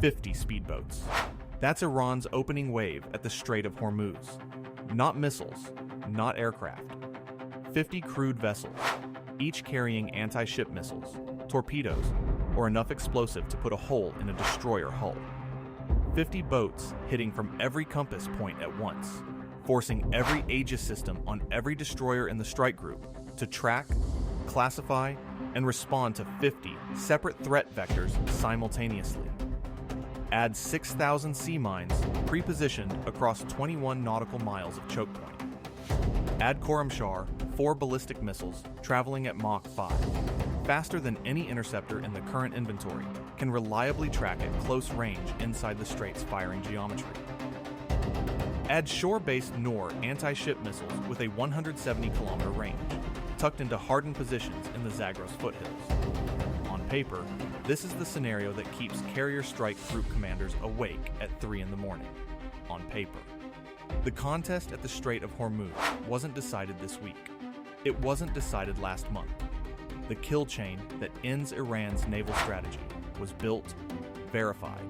50 speedboats. That's Iran's opening wave at the Strait of Hormuz. Not missiles, not aircraft. 50 crewed vessels, each carrying anti-ship missiles, torpedoes, or enough explosive to put a hole in a destroyer hull. 50 boats hitting from every compass point at once, forcing every Aegis system on every destroyer in the strike group to track, classify, and respond to 50 separate threat vectors simultaneously. Add 6,000 sea mines pre-positioned across 21 nautical miles of choke point. Add Khorramshahr 4 ballistic missiles traveling at Mach 5, faster than any interceptor in the current inventory, can reliably track at close range inside the Strait's firing geometry. Add shore-based Noor anti-ship missiles with a 170-kilometer range, tucked into hardened positions in the Zagros foothills. On paper, this is the scenario that keeps carrier strike group commanders awake at 3 in the morning. On paper. The contest at the Strait of Hormuz wasn't decided this week. It wasn't decided last month. The kill chain that ends Iran's naval strategy was built, verified,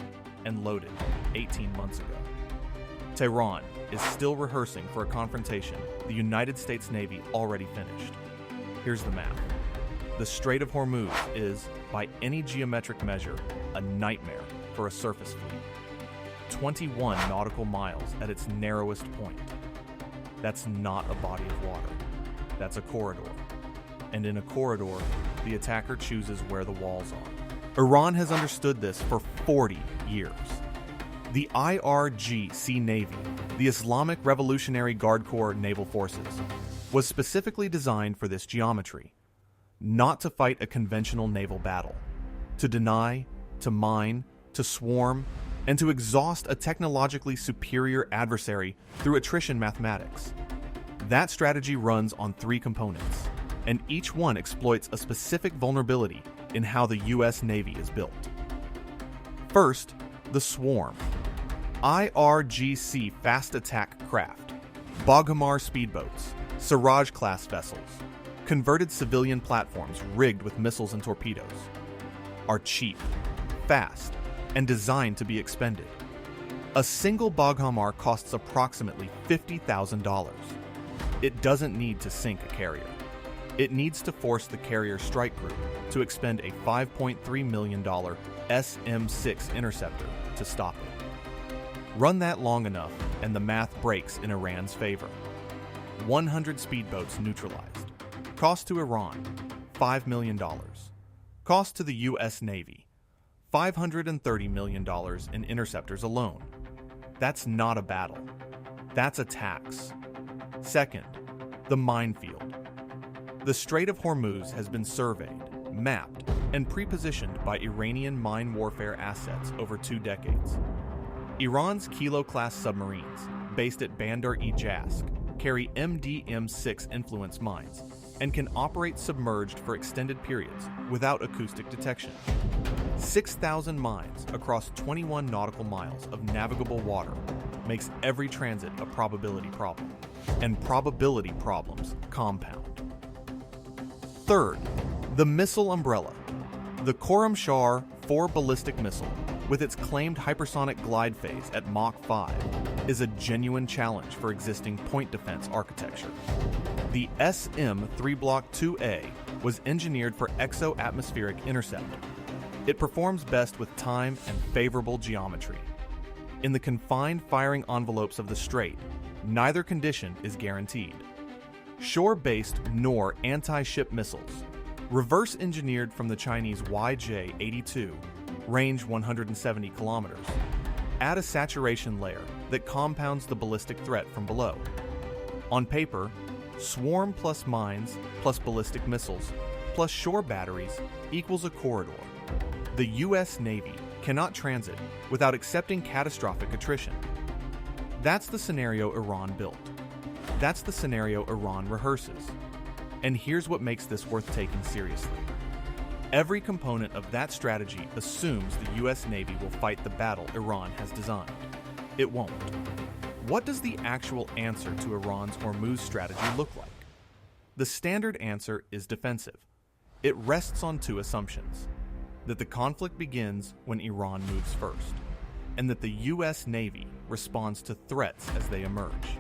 and loaded 18 months ago. Tehran is still rehearsing for a confrontation the United States Navy already finished. Here's the map. The Strait of Hormuz is, by any geometric measure, a nightmare for a surface fleet. 21 nautical miles at its narrowest point. That's not a body of water. That's a corridor. And in a corridor, the attacker chooses where the walls are. Iran has understood this for 40 years. The IRGC Navy, the Islamic Revolutionary Guard Corps Naval Forces, was specifically designed for this geometry. Not to fight a conventional naval battle. To deny, to mine, to swarm, and to exhaust a technologically superior adversary through attrition mathematics. That strategy runs on 3 components, and each one exploits a specific vulnerability in how the U.S. Navy is built. First, the swarm. IRGC fast attack craft, Baghamar speedboats, Siraj-class vessels, converted civilian platforms rigged with missiles and torpedoes, are cheap, fast, and designed to be expended. A single Baghamar costs approximately $50,000. It doesn't need to sink a carrier. It needs to force the carrier strike group to expend a $5.3 million SM-6 interceptor to stop it. Run that long enough, and the math breaks in Iran's favor. 100 speedboats neutralized. Cost to Iran, $5 million. Cost to the U.S. Navy, $530 million in interceptors alone. That's not a battle. That's a tax. Second, the minefield. The Strait of Hormuz has been surveyed, mapped, and pre-positioned by Iranian mine warfare assets over 2 decades. Iran's Kilo-class submarines, based at Bandar-e Jask, carry MDM-6 influence mines and can operate submerged for extended periods without acoustic detection. 6,000 mines across 21 nautical miles of navigable water makes every transit a probability problem, and probability problems compound. Third, the missile umbrella. The Khorramshahr 4 ballistic missile, with its claimed hypersonic glide phase at Mach 5, is a genuine challenge for existing point defense architecture. The SM-3 Block 2A was engineered for exo-atmospheric intercept. It performs best with time and favorable geometry. In the confined firing envelopes of the Strait, neither condition is guaranteed. Shore-based Noor anti-ship missiles, reverse-engineered from the Chinese YJ-82, range 170 kilometers, add a saturation layer that compounds the ballistic threat from below. On paper, swarm plus mines plus ballistic missiles plus shore batteries equals a corridor. The U.S. Navy cannot transit without accepting catastrophic attrition. That's the scenario Iran built. That's the scenario Iran rehearses. And here's what makes this worth taking seriously. Every component of that strategy assumes the U.S. Navy will fight the battle Iran has designed. It won't. What does the actual answer to Iran's Hormuz strategy look like? The standard answer is defensive. It rests on 2 assumptions. that the conflict begins when Iran moves first, and that the U.S. Navy responds to threats as they emerge.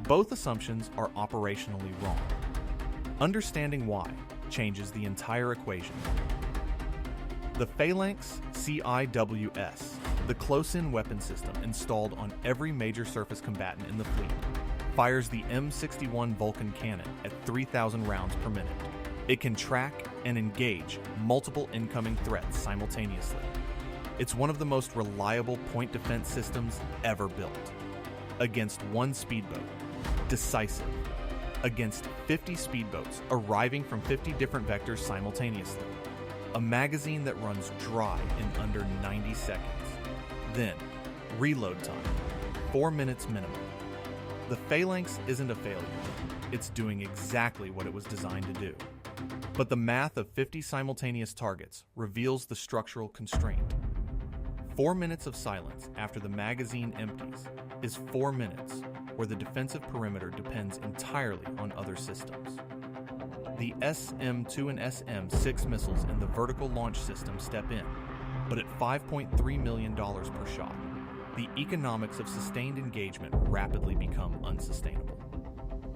Both assumptions are operationally wrong. Understanding why changes the entire equation. The Phalanx CIWS, the close-in weapon system installed on every major surface combatant in the fleet, fires the M61 Vulcan cannon at 3,000 rounds per minute. It can track and engage multiple incoming threats simultaneously. It's one of the most reliable point defense systems ever built. Against one speedboat, decisive. Against 50 speedboats arriving from 50 different vectors simultaneously. A magazine that runs dry in under 90 seconds. Then, reload time, 4 minutes minimum. The Phalanx isn't a failure. It's doing exactly what it was designed to do. But the math of 50 simultaneous targets reveals the structural constraint. 4 minutes of silence after the magazine empties is 4 minutes where the defensive perimeter depends entirely on other systems. The SM-2 and SM-6 missiles in the vertical launch system step in, but at $5.3 million per shot, the economics of sustained engagement rapidly become unsustainable.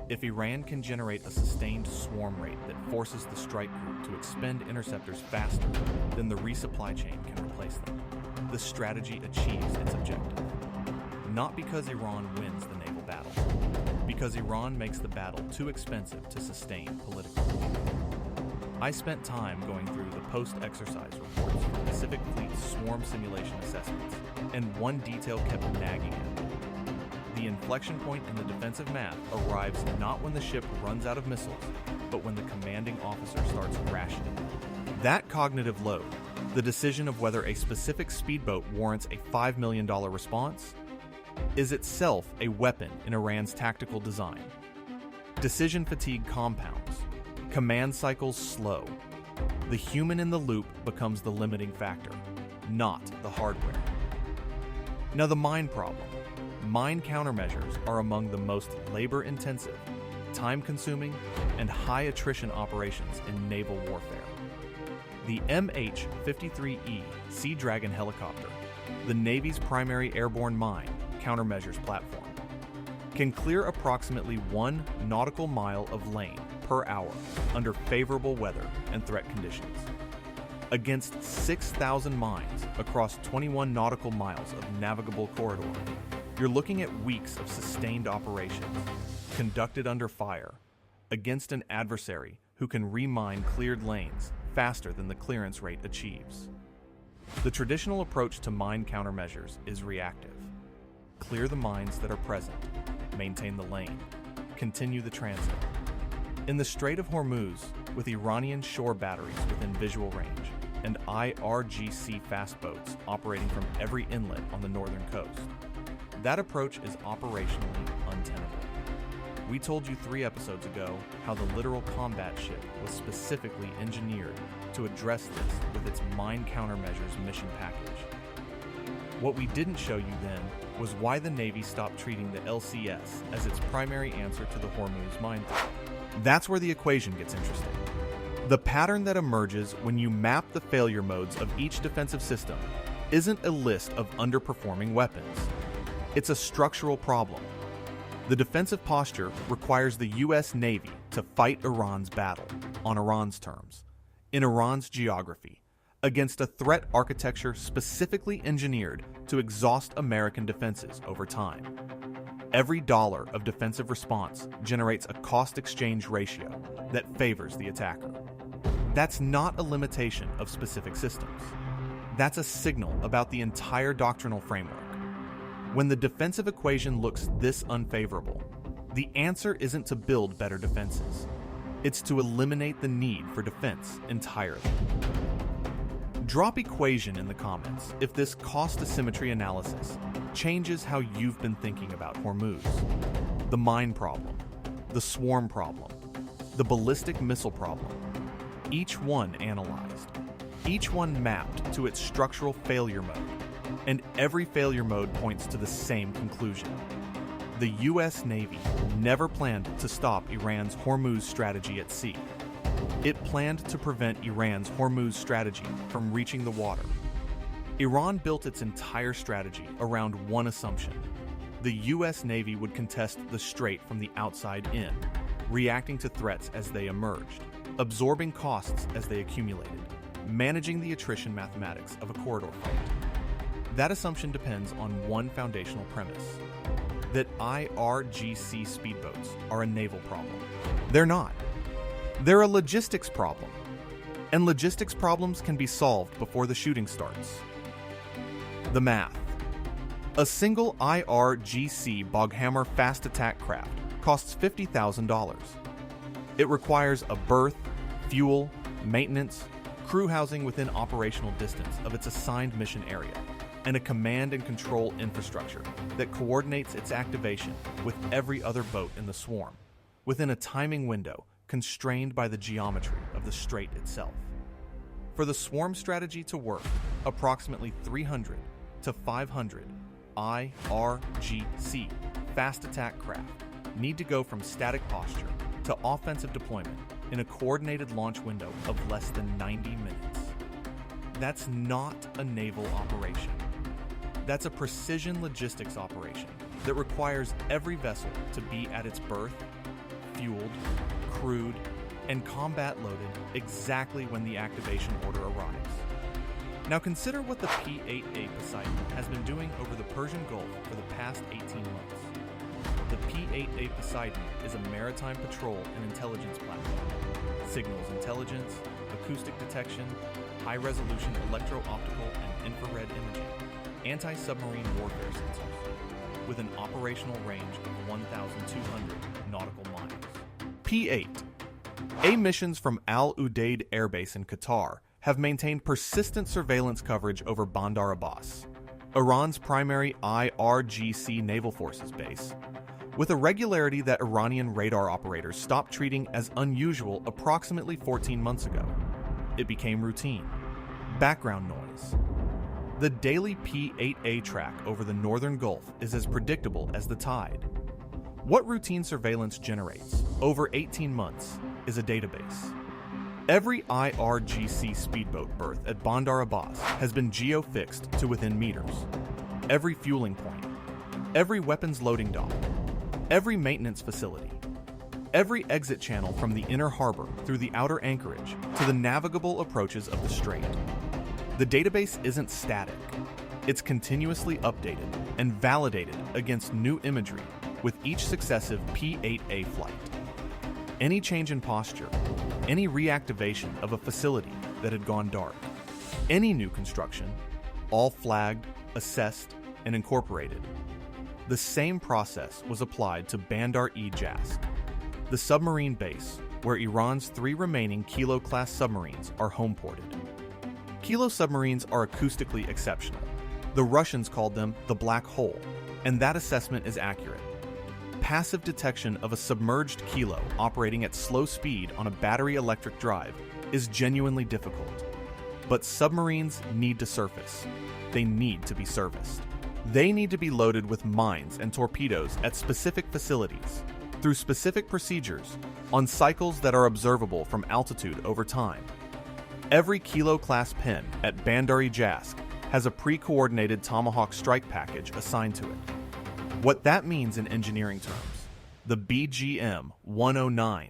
If Iran can generate a sustained swarm rate that forces the strike group to expend interceptors faster, then the resupply chain can replace them. The strategy achieves its objective. Not because Iran wins the naval battle, because Iran makes the battle too expensive to sustain politically. I spent time going through the post-exercise reports from Pacific Fleet's swarm simulation assessments, and one detail kept nagging at me. The inflection point in the defensive math arrives not when the ship runs out of missiles, but when the commanding officer starts rationing. That cognitive load, the decision of whether a specific speedboat warrants a $5 million response, is itself a weapon in Iran's tactical design. Decision fatigue compounds. Command cycles slow. The human in the loop becomes the limiting factor, not the hardware. Now the mine problem. Mine countermeasures are among the most labor-intensive, time-consuming, and high-attrition operations in naval warfare. The MH-53E Sea Dragon helicopter, the Navy's primary airborne mine countermeasures platform, can clear approximately 1 nautical mile of lane per hour under favorable weather and threat conditions. Against 6,000 mines across 21 nautical miles of navigable corridor, you're looking at weeks of sustained operations, conducted under fire, against an adversary who can remine cleared lanes faster than the clearance rate achieves. The traditional approach to mine countermeasures is reactive. Clear the mines that are present, maintain the lane, continue the transit. In the Strait of Hormuz, with Iranian shore batteries within visual range and IRGC fast boats operating from every inlet on the northern coast, that approach is operationally untenable. We told you 3 episodes ago how the littoral combat ship was specifically engineered to address this with its mine countermeasures mission package. What we didn't show you then was why the Navy stopped treating the LCS as its primary answer to the Hormuz mine threat. That's where the equation gets interesting. The pattern that emerges when you map the failure modes of each defensive system isn't a list of underperforming weapons. It's a structural problem. The defensive posture requires the U.S. Navy to fight Iran's battle, on Iran's terms, in Iran's geography, against a threat architecture specifically engineered to exhaust American defenses over time. Every dollar of defensive response generates a cost-exchange ratio that favors the attacker. That's not a limitation of specific systems. That's a signal about the entire doctrinal framework. When the defensive equation looks this unfavorable, the answer isn't to build better defenses. It's to eliminate the need for defense entirely. Drop equation in the comments if this cost asymmetry analysis changes how you've been thinking about Hormuz, the mine problem, the swarm problem, the ballistic missile problem. Each one analyzed, each one mapped to its structural failure mode, and every failure mode points to the same conclusion. The U.S. Navy never planned to stop Iran's Hormuz strategy at sea. It planned to prevent Iran's Hormuz strategy from reaching the water. Iran built its entire strategy around one assumption: the U.S. Navy would contest the strait from the outside in, reacting to threats as they emerged, absorbing costs as they accumulated, managing the attrition mathematics of a corridor fight. That assumption depends on one foundational premise: that IRGC speedboats are a naval problem. They're not. They're a logistics problem. And logistics problems can be solved before the shooting starts. The math. A single IRGC Boghammer fast attack craft costs $50,000. It requires a berth, fuel, maintenance, crew housing within operational distance of its assigned mission area, and a command and control infrastructure that coordinates its activation with every other boat in the swarm, within a timing window constrained by the geometry of the strait itself. For the swarm strategy to work, approximately 300 to 500 IRGC fast attack craft need to go from static posture to offensive deployment in a coordinated launch window of less than 90 minutes. That's not a naval operation. That's a precision logistics operation that requires every vessel to be at its berth, fueled, crewed, and combat loaded exactly when the activation order arrives. Now consider what the P-8A Poseidon has been doing over the Persian Gulf for the past 18 months. The P-8A Poseidon is a maritime patrol and intelligence platform. Signals intelligence, acoustic detection, high-resolution electro-optical and infrared imaging, anti-submarine warfare sensors, with an operational range of 1,200 nautical miles. P-8A missions from Al Udeid Air Base in Qatar have maintained persistent surveillance coverage over Bandar Abbas, Iran's primary IRGC naval forces base, with a regularity that Iranian radar operators stopped treating as unusual approximately 14 months ago. It became routine, background noise. The daily P-8A track over the northern Gulf is as predictable as the tide. What routine surveillance generates over 18 months is a database. Every IRGC speedboat berth at Bandar Abbas has been geo-fixed to within meters. Every fueling point, every weapons loading dock, every maintenance facility, every exit channel from the inner harbor through the outer anchorage to the navigable approaches of the strait. The database isn't static. It's continuously updated and validated against new imagery with each successive P-8A flight. Any change in posture, any reactivation of a facility that had gone dark, any new construction, all flagged, assessed, and incorporated. The same process was applied to Bandar-e Jask, the submarine base where Iran's 3 remaining Kilo-class submarines are home-ported. Kilo submarines are acoustically exceptional. The Russians called them the black hole, and that assessment is accurate. Passive detection of a submerged Kilo operating at slow speed on a battery electric drive is genuinely difficult. But submarines need to surface. They need to be serviced. They need to be loaded with mines and torpedoes at specific facilities, through specific procedures, on cycles that are observable from altitude over time. Every Kilo-class pen at Bandar-e Jask has a pre-coordinated Tomahawk strike package assigned to it. What that means in engineering terms, the BGM-109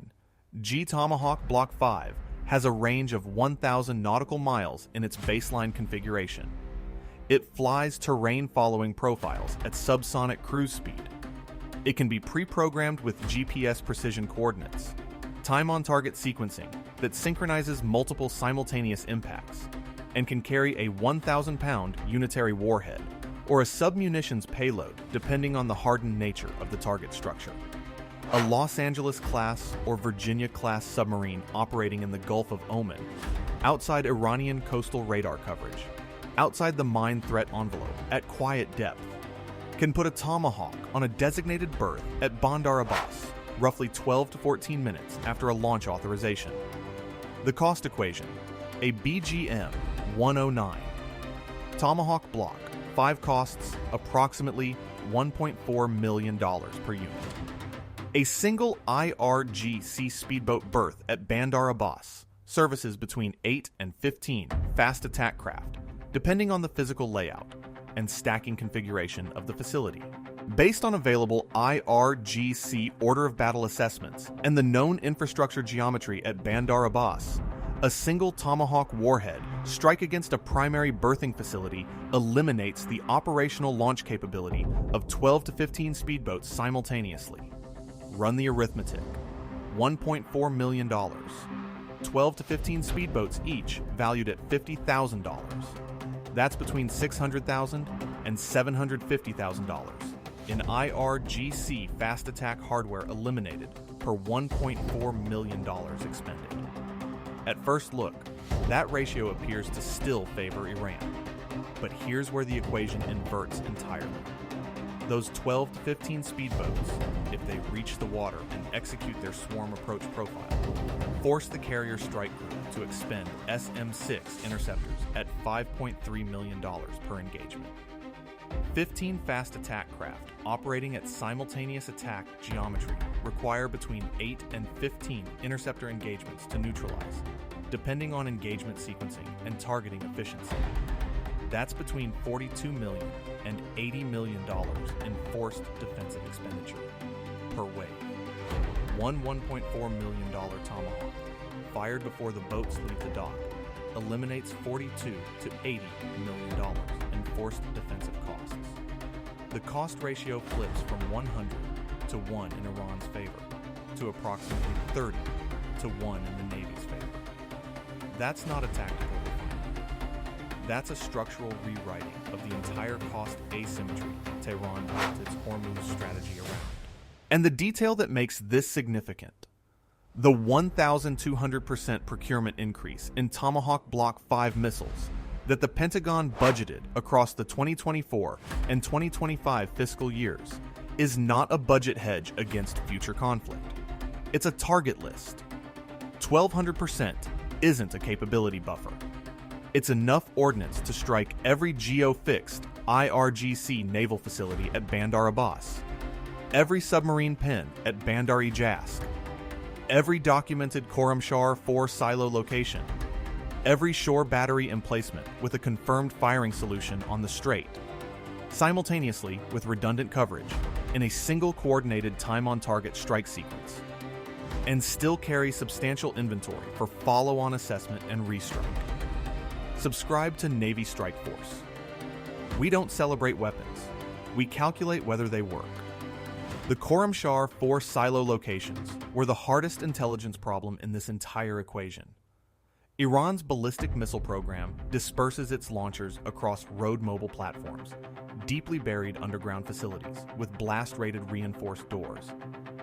G-Tomahawk Block 5 has a range of 1,000 nautical miles in its baseline configuration. It flies terrain-following profiles at subsonic cruise speed. It can be pre-programmed with GPS precision coordinates, time-on-target sequencing that synchronizes multiple simultaneous impacts, and can carry a 1,000-pound unitary warhead, or a submunitions payload depending on the hardened nature of the target structure. A Los Angeles-class or Virginia-class submarine operating in the Gulf of Oman, outside Iranian coastal radar coverage, outside the mine threat envelope at quiet depth, can put a Tomahawk on a designated berth at Bandar Abbas, roughly 12 to 14 minutes after a launch authorization. The cost equation, a BGM-109. Tomahawk Block 5 costs approximately $1.4 million per unit. A single IRGC speedboat berth at Bandar Abbas services between 8 and 15 fast attack craft, depending on the physical layout and stacking configuration of the facility. Based on available IRGC order of battle assessments and the known infrastructure geometry at Bandar Abbas, a single Tomahawk warhead strike against a primary berthing facility eliminates the operational launch capability of 12 to 15 speedboats simultaneously. Run the arithmetic. $1.4 million. 12 to 15 speedboats each valued at $50,000. That's between $600,000 and $750,000 in IRGC fast attack hardware eliminated per $1.4 million expended. At first look, that ratio appears to still favor Iran. But here's where the equation inverts entirely. Those 12 to 15 speedboats, if they reach the water and execute their swarm approach profile, force the carrier strike group to expend SM-6 interceptors at $5.3 million per engagement. 15 fast attack craft operating at simultaneous attack geometry require between 8 and 15 interceptor engagements to neutralize, depending on engagement sequencing and targeting efficiency. That's between $42 million and $80 million in forced defensive expenditure per wave. One $1.4 million Tomahawk, fired before the boats leave the dock, eliminates $42 to $80 million in forced defensive costs. The cost ratio flips from 100 to 1 in Iran's favor to approximately 30 to 1 in the Navy's favor. That's not a tactical refinement. That's a structural rewriting of the entire cost asymmetry Tehran built its Hormuz strategy around. And the detail that makes this significant: the 1,200% procurement increase in Tomahawk Block 5 missiles that the Pentagon budgeted across the 2024 and 2025 fiscal years is not a budget hedge against future conflict. It's a target list. 1,200% isn't a capability buffer. It's enough ordnance to strike every geo-fixed IRGC naval facility at Bandar Abbas, every submarine pen at Bandar-e Jask, every documented Khorramshahr 4 silo location, every shore battery emplacement with a confirmed firing solution on the strait, simultaneously with redundant coverage in a single coordinated time-on-target strike sequence, and still carry substantial inventory for follow-on assessment and restrike. Subscribe to Navy Strike Force. We don't celebrate weapons. We calculate whether they work. The Khorramshahr 4 silo locations were the hardest intelligence problem in this entire equation. Iran's ballistic missile program disperses its launchers across road mobile platforms, deeply buried underground facilities with blast-rated reinforced doors,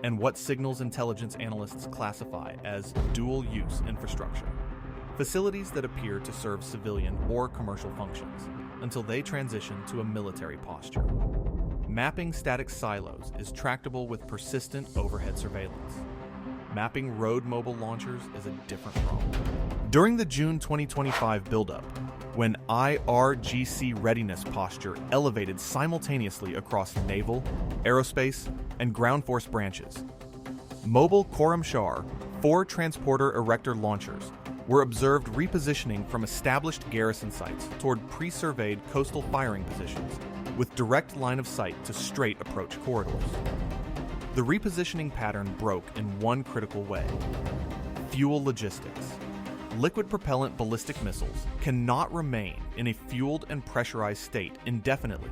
and what signals intelligence analysts classify as dual-use infrastructure. Facilities that appear to serve civilian or commercial functions until they transition to a military posture. Mapping static silos is tractable with persistent overhead surveillance. Mapping road mobile launchers is a different problem. During the June 2025 buildup, when IRGC readiness posture elevated simultaneously across naval, aerospace, and ground force branches, mobile Khorramshahr 4 transporter erector launchers were observed repositioning from established garrison sites toward pre-surveyed coastal firing positions with direct line of sight to strait approach corridors. The repositioning pattern broke in one critical way: fuel logistics. Liquid propellant ballistic missiles cannot remain in a fueled and pressurized state indefinitely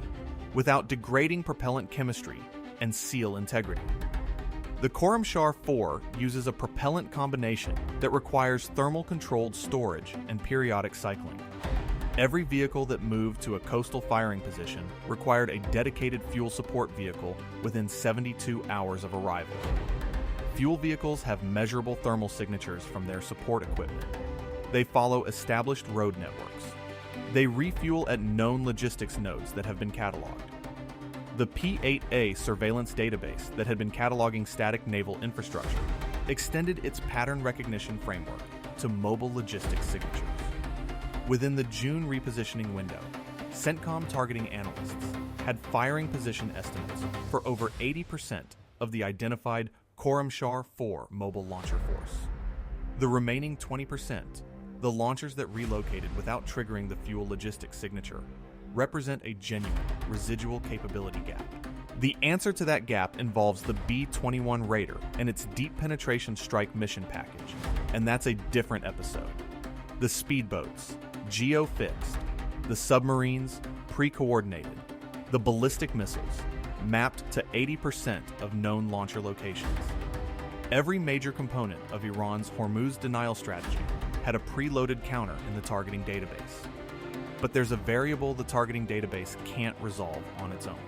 without degrading propellant chemistry and seal integrity. The Khorramshahr 4 uses a propellant combination that requires thermal-controlled storage and periodic cycling. Every vehicle that moved to a coastal firing position required a dedicated fuel support vehicle within 72 hours of arrival. Fuel vehicles have measurable thermal signatures from their support equipment. They follow established road networks. They refuel at known logistics nodes that have been cataloged. The P-8A surveillance database that had been cataloging static naval infrastructure extended its pattern recognition framework to mobile logistics signatures. Within the June repositioning window, CENTCOM targeting analysts had firing position estimates for over 80% of the identified Khorramshahr-4 Mobile Launcher Force. The remaining 20%, the launchers that relocated without triggering the fuel logistics signature, represent a genuine residual capability gap. The answer to that gap involves the B-21 Raider and its deep penetration strike mission package, and that's a different episode. The speedboats, geo-fixed, the submarines, pre-coordinated, the ballistic missiles, mapped to 80% of known launcher locations. Every major component of Iran's Hormuz denial strategy had a preloaded counter in the targeting database. But there's a variable the targeting database can't resolve on its own.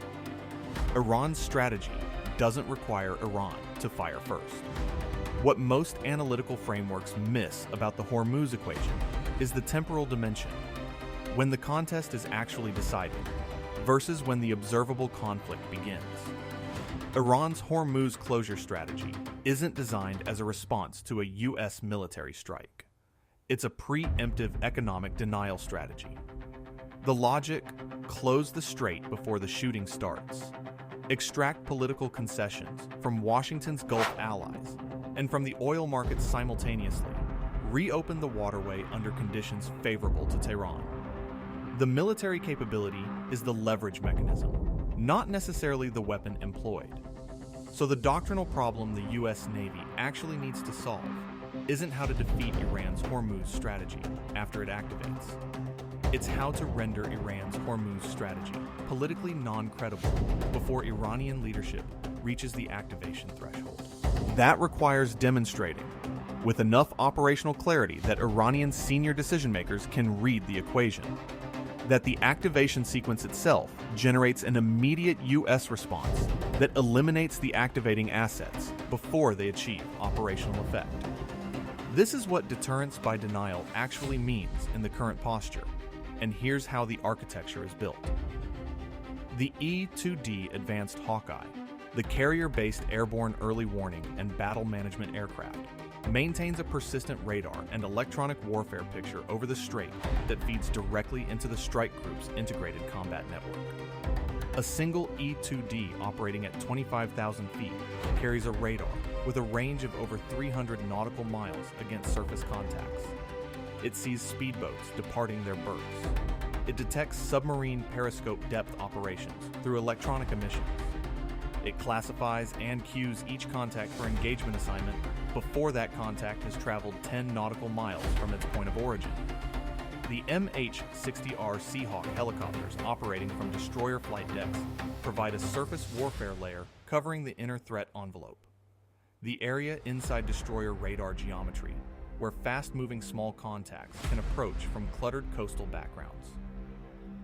Iran's strategy doesn't require Iran to fire first. What most analytical frameworks miss about the Hormuz equation is the temporal dimension, when the contest is actually decided, versus when the observable conflict begins. Iran's Hormuz closure strategy isn't designed as a response to a U.S. military strike. It's a preemptive economic denial strategy. The logic: close the strait before the shooting starts. Extract political concessions from Washington's Gulf allies and from the oil markets simultaneously. Reopen the waterway under conditions favorable to Tehran. The military capability is the leverage mechanism, not necessarily the weapon employed. So the doctrinal problem the U.S. Navy actually needs to solve isn't how to defeat Iran's Hormuz strategy after it activates. It's how to render Iran's Hormuz strategy politically non-credible before Iranian leadership reaches the activation threshold. That requires demonstrating, with enough operational clarity that Iranian senior decision-makers can read the equation, that the activation sequence itself generates an immediate U.S. response that eliminates the activating assets before they achieve operational effect. This is what deterrence by denial actually means in the current posture, and here's how the architecture is built. The E-2D Advanced Hawkeye, the carrier-based airborne early warning and battle management aircraft, maintains a persistent radar and electronic warfare picture over the strait that feeds directly into the strike group's integrated combat network. A single E-2D operating at 25,000 feet carries a radar with a range of over 300 nautical miles against surface contacts. It sees speedboats departing their berths. It detects submarine periscope depth operations through electronic emissions. It classifies and queues each contact for engagement assignment before that contact has traveled 10 nautical miles from its point of origin. The MH-60R Seahawk helicopters operating from destroyer flight decks provide a surface warfare layer covering the inner threat envelope, the area inside destroyer radar geometry, where fast-moving small contacts can approach from cluttered coastal backgrounds.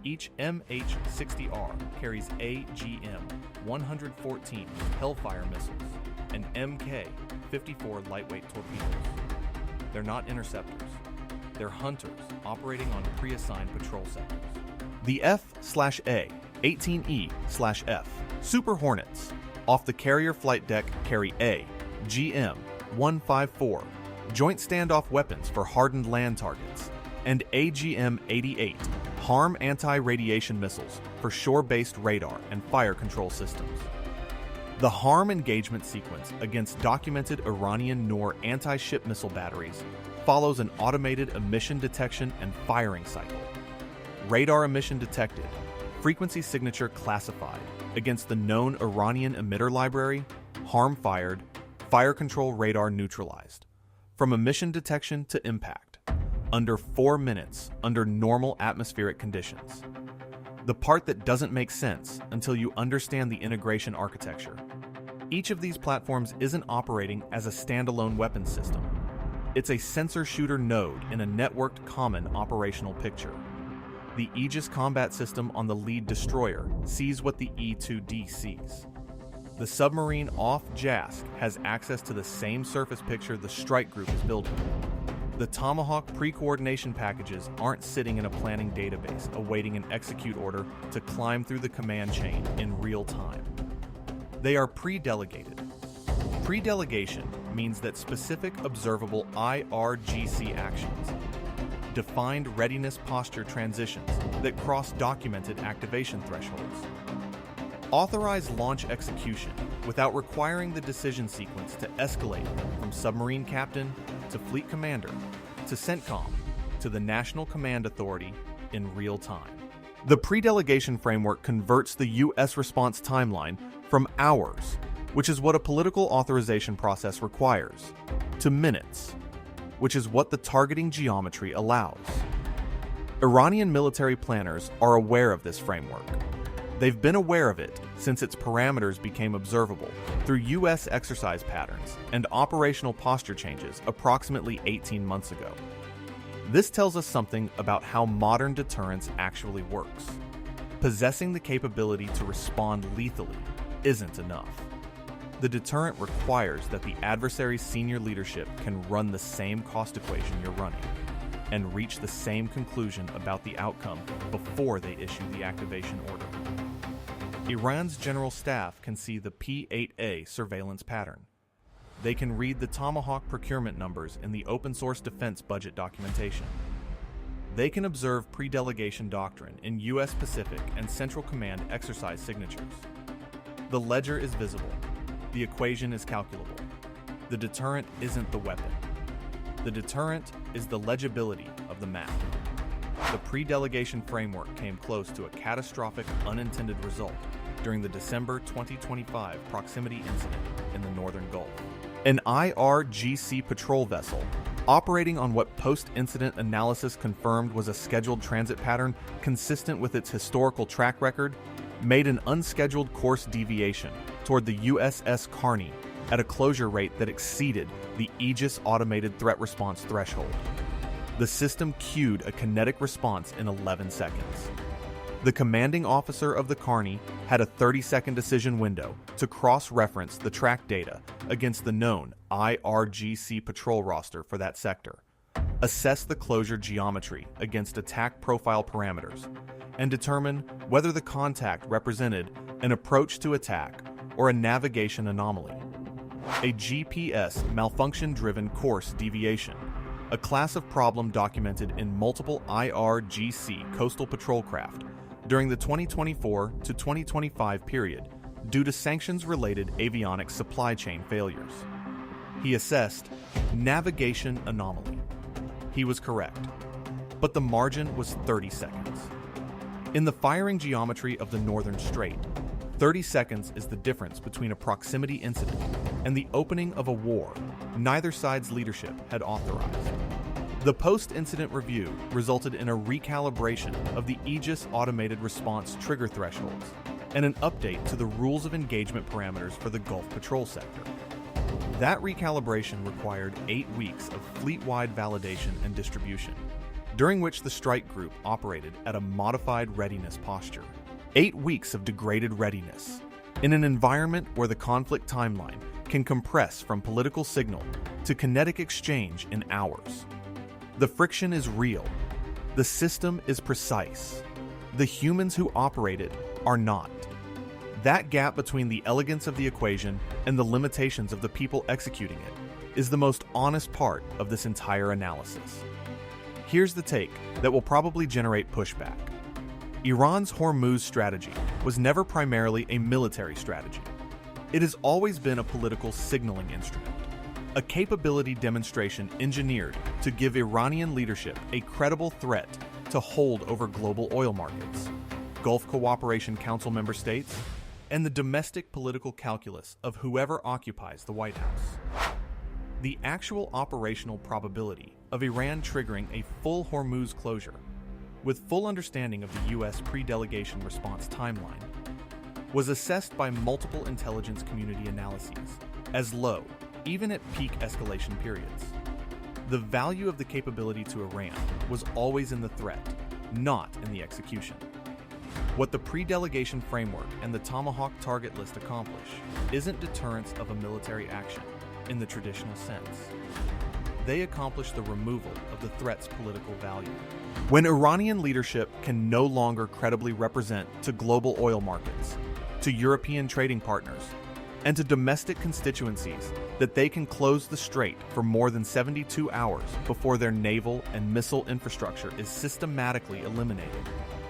Each MH-60R carries AGM-114 Hellfire missiles and MK-54 lightweight torpedoes. They're not interceptors. They're hunters operating on pre-assigned patrol sectors. The F/A 18E/F Super Hornets off the carrier flight deck carry AGM-154 joint standoff weapons for hardened land targets, and AGM-88 harm anti-radiation missiles for shore-based radar and fire control systems. The harm engagement sequence against documented Iranian Noor anti-ship missile batteries follows an automated emission detection and firing cycle. Radar emission detected, frequency signature classified against the known Iranian emitter library, harm fired, fire control radar neutralized. From emission detection to impact, under 4 minutes under normal atmospheric conditions. The part that doesn't make sense until you understand the integration architecture. Each of these platforms isn't operating as a standalone weapons system. It's a sensor shooter node in a networked common operational picture. The Aegis combat system on the lead destroyer sees what the E-2D sees. The submarine off Jask has access to the same surface picture the strike group is building. The Tomahawk pre-coordination packages aren't sitting in a planning database awaiting an execute order to climb through the command chain in real time. They are pre-delegated. Pre-delegation means that specific observable IRGC actions, defined readiness posture transitions that cross documented activation thresholds, Authorize launch execution without requiring the decision sequence to escalate from submarine captain to fleet commander to CENTCOM to the National Command Authority in real time. The pre-delegation framework converts the U.S. response timeline from hours, which is what a political authorization process requires, to minutes, which is what the targeting geometry allows. Iranian military planners are aware of this framework. They've been aware of it since its parameters became observable through U.S. exercise patterns and operational posture changes approximately 18 months ago. This tells us something about how modern deterrence actually works. Possessing the capability to respond lethally isn't enough. The deterrent requires that the adversary's senior leadership can run the same cost equation you're running and reach the same conclusion about the outcome before they issue the activation order. Iran's general staff can see the P-8A surveillance pattern. They can read the Tomahawk procurement numbers in the open-source defense budget documentation. They can observe pre-delegation doctrine in U.S. Pacific and Central Command exercise signatures. The ledger is visible. The equation is calculable. The deterrent isn't the weapon. The deterrent is the legibility of the map. The pre-delegation framework came close to a catastrophic unintended result during the December 2025 proximity incident in the Northern Gulf. An IRGC patrol vessel, operating on what post-incident analysis confirmed was a scheduled transit pattern consistent with its historical track record, made an unscheduled course deviation toward the USS Carney at a closure rate that exceeded the Aegis automated threat response threshold. The system queued a kinetic response in 11 seconds. The commanding officer of the Carney had a 30-second decision window to cross-reference the track data against the known IRGC patrol roster for that sector, assess the closure geometry against attack profile parameters, and determine whether the contact represented an approach to attack or a navigation anomaly. A GPS malfunction-driven course deviation, a class of problem documented in multiple IRGC coastal patrol craft during the 2024 to 2025 period due to sanctions-related avionics supply chain failures. He assessed navigation anomaly. He was correct, but the margin was 30 seconds. In the firing geometry of the Northern Strait, 30 seconds is the difference between a proximity incident and the opening of a war neither side's leadership had authorized. The post-incident review resulted in a recalibration of the Aegis automated response trigger thresholds and an update to the rules of engagement parameters for the Gulf Patrol sector. That recalibration required 8 weeks of fleet-wide validation and distribution, during which the strike group operated at a modified readiness posture. 8 weeks of degraded readiness, in an environment where the conflict timeline can compress from political signal to kinetic exchange in hours. The friction is real. The system is precise. The humans who operate it are not. That gap between the elegance of the equation and the limitations of the people executing it is the most honest part of this entire analysis. Here's the take that will probably generate pushback. Iran's Hormuz strategy was never primarily a military strategy. It has always been a political signaling instrument, a capability demonstration engineered to give Iranian leadership a credible threat to hold over global oil markets, Gulf Cooperation Council member states, and the domestic political calculus of whoever occupies the White House. The actual operational probability of Iran triggering a full Hormuz closure, with full understanding of the U.S. pre-delegation response timeline, was assessed by multiple intelligence community analyses as low, even at peak escalation periods. The value of the capability to Iran was always in the threat, not in the execution. What the pre-delegation framework and the Tomahawk target list accomplish isn't deterrence of a military action in the traditional sense. They accomplish the removal of the threat's political value. When Iranian leadership can no longer credibly represent to global oil markets, to European trading partners, and to domestic constituencies that they can close the strait for more than 72 hours before their naval and missile infrastructure is systematically eliminated,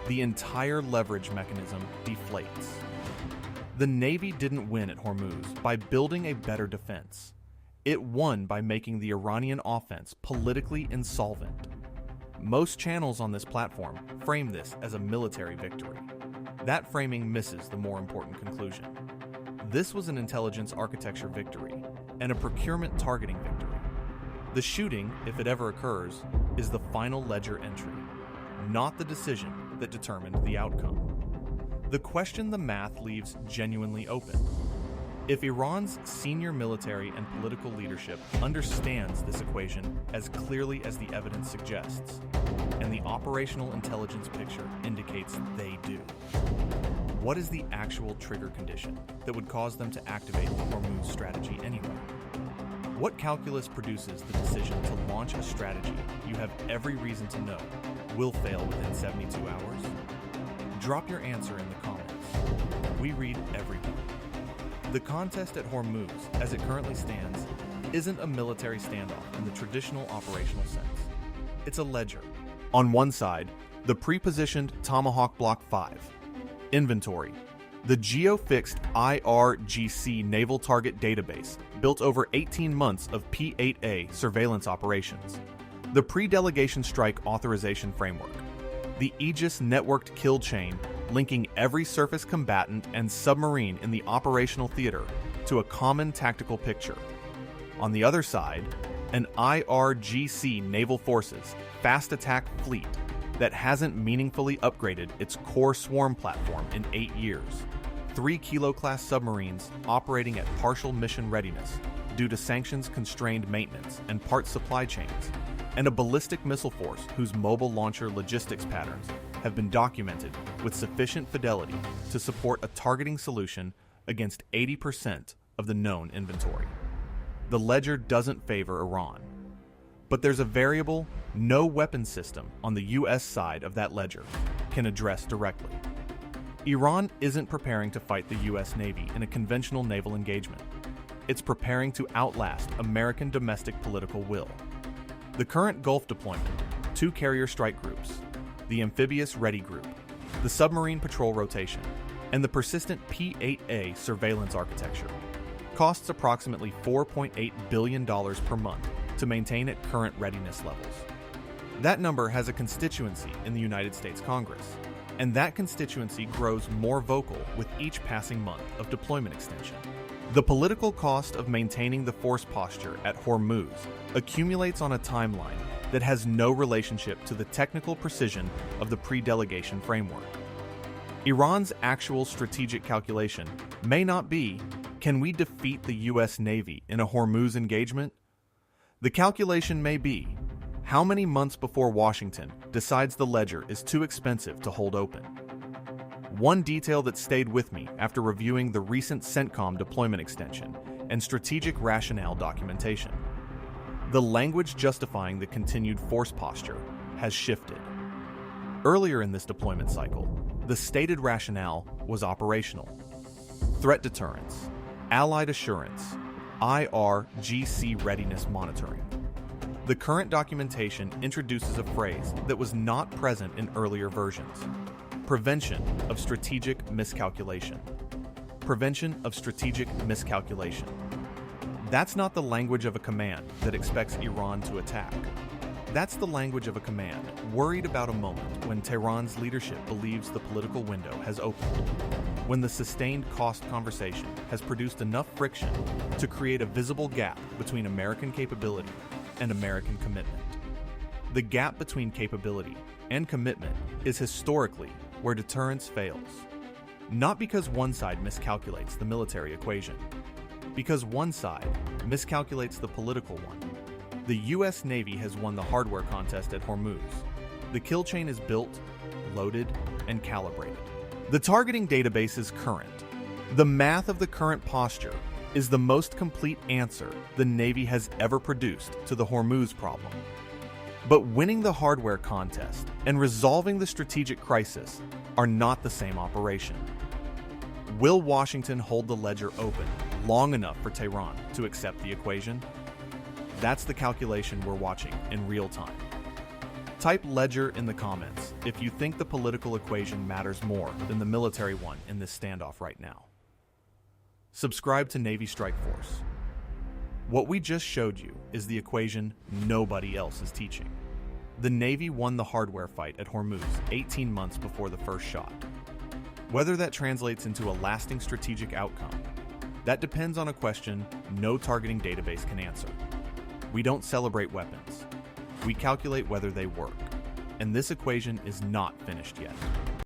the entire leverage mechanism deflates. The Navy didn't win at Hormuz by building a better defense. It won by making the Iranian offense politically insolvent. Most channels on this platform frame this as a military victory. That framing misses the more important conclusion. This was an intelligence architecture victory and a procurement targeting victory. The shooting, if it ever occurs, is the final ledger entry, not the decision that determined the outcome. The question the math leaves genuinely open. If Iran's senior military and political leadership understands this equation as clearly as the evidence suggests, and the operational intelligence picture indicates they do, what is the actual trigger condition that would cause them to activate the Hormuz strategy anyway? What calculus produces the decision to launch a strategy you have every reason to know will fail within 72 hours? Drop your answer in the comments. We read every one. The contest at Hormuz, as it currently stands, isn't a military standoff in the traditional operational sense. It's a ledger. On one side, the pre-positioned Tomahawk Block 5. Inventory. The geo-fixed IRGC naval target database built over 18 months of P-8A surveillance operations. The pre-delegation strike authorization framework. The Aegis networked kill chain linking every surface combatant and submarine in the operational theater to a common tactical picture. On the other side, an IRGC naval forces fast attack fleet that hasn't meaningfully upgraded its core swarm platform in 8 years. 3 Kilo-class submarines operating at partial mission readiness due to sanctions-constrained maintenance and parts supply chains, and a ballistic missile force whose mobile launcher logistics patterns have been documented with sufficient fidelity to support a targeting solution against 80% of the known inventory. The ledger doesn't favor Iran. But there's a variable no weapon system on the US side of that ledger can address directly. Iran isn't preparing to fight the US Navy in a conventional naval engagement. It's preparing to outlast American domestic political will. The current Gulf deployment, 2 carrier strike groups, the amphibious ready group, the submarine patrol rotation, and the persistent P-8A surveillance architecture, costs approximately $4.8 billion per month to maintain at current readiness levels. That number has a constituency in the United States Congress, and that constituency grows more vocal with each passing month of deployment extension. The political cost of maintaining the force posture at Hormuz accumulates on a timeline that has no relationship to the technical precision of the pre-delegation framework. Iran's actual strategic calculation may not be, can we defeat the US Navy in a Hormuz engagement? The calculation may be, how many months before Washington decides the ledger is too expensive to hold open? One detail that stayed with me after reviewing the recent CENTCOM deployment extension and strategic rationale documentation. The language justifying the continued force posture has shifted. Earlier in this deployment cycle, the stated rationale was operational. Threat deterrence, allied assurance, IRGC readiness monitoring. The current documentation introduces a phrase that was not present in earlier versions: prevention of strategic miscalculation. Prevention of strategic miscalculation. That's not the language of a command that expects Iran to attack. That's the language of a command worried about a moment when Tehran's leadership believes the political window has opened, when the sustained cost conversation has produced enough friction to create a visible gap between American capability and American commitment. The gap between capability and commitment is historically where deterrence fails. Not because one side miscalculates the military equation, because one side miscalculates the political one. The US Navy has won the hardware contest at Hormuz. The kill chain is built, loaded, and calibrated. The targeting database is current. The math of the current posture is the most complete answer the Navy has ever produced to the Hormuz problem. But winning the hardware contest and resolving the strategic crisis are not the same operation. Will Washington hold the ledger open long enough for Tehran to accept the equation? That's the calculation we're watching in real time. Type ledger in the comments if you think the political equation matters more than the military one in this standoff right now. Subscribe to Navy Strike Force. What we just showed you is the equation nobody else is teaching. The Navy won the hardware fight at Hormuz 18 months before the first shot. Whether that translates into a lasting strategic outcome, that depends on a question no targeting database can answer. We don't celebrate weapons. We calculate whether they work. And this equation is not finished yet.